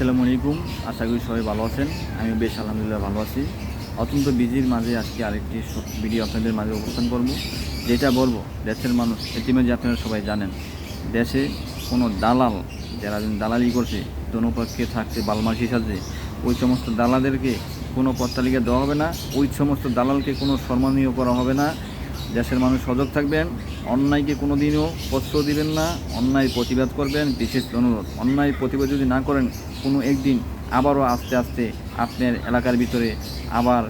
আসসালামু আলাইকুম। আশা করি সবাই ভালো আছেন। আমি বেশ আলহামদুলিল্লাহ ভালো আছি। অত্যন্ত বিজির মাঝে আজকে আরেকটি ভিডিও আপনাদের মাঝে উপস্থান করব। যেটা বলবো, দেশের মানুষ ইতিমধ্যে আপনারা সবাই জানেন, দেশে কোনো দালাল যারা দালালি করছে দোনোপক্ষে থাকছে বালমাসি সাজে, ওই সমস্ত দালালদেরকে কোনো পত্তালিকা দেওয়া হবে না, ওই সমস্ত দালালকে কোনো সম্মানীয় করা হবে না। দেশের মানুষ সজাগ থাকবেন, অন্যায়কে কোনো দিনও প্রশ্রয় দিবেন না, অন্যায় প্রতিবাদ করবেন। বিশেষ অনুরোধ, অন্যায় প্রতিবাদ যদি না করেন, কোনো একদিন আবারও আস্তে আস্তে আপনার এলাকার ভিতরে আবার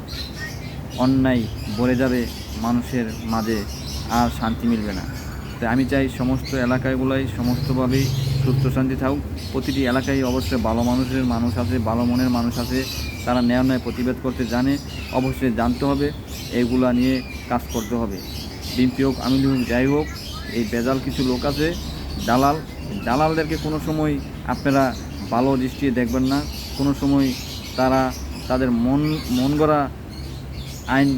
অন্যায় ভরে যাবে, মানুষের মাঝে আর শান্তি মিলবে না। তাই আমি চাই সমস্ত এলাকাগুলোই সমস্তভাবেই সুস্থ শান্তি থাকুক। প্রতিটি এলাকায় অবশ্যই ভালো মানুষ আছে, ভালো মনের মানুষ আছে, তারা ন্যায় প্রতিবাদ করতে জানে। অবশ্যই জানতে হবে, এইগুলা নিয়ে কাজ করতে হবে। বিএনপি হোক, আওয়ামী লীগ হোক, যাই হোক, এই বেজাল কিছু লোক আছে দালালদেরকে কোনো সময় আপনারা ভালো দৃষ্টিতে দেখবেন না। কোনো সময় তারা তাদের মন গড়া আইন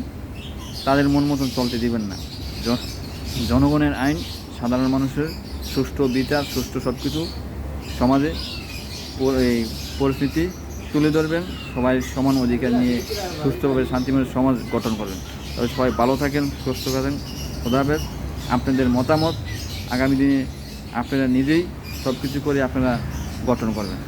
তাদের মন মতন চলতে দিবেন না। জনগণের আইন, সাধারণ মানুষের সুষ্ঠু বিচার, সুষ্ঠু সব কিছু সমাজে এই পরিস্থিতি তুলে ধরবেন। সবাই সমান অধিকার নিয়ে সুস্থভাবে শান্তিময় সমাজ গঠন করবেন। তবে সবাই ভালো থাকেন, সুস্থ থাকেন। খোদা হাফেজ। আপনাদের মতামত আগামী দিনে আপনারা নিজেই সব কিছু করে আপনারা গঠন করবেন।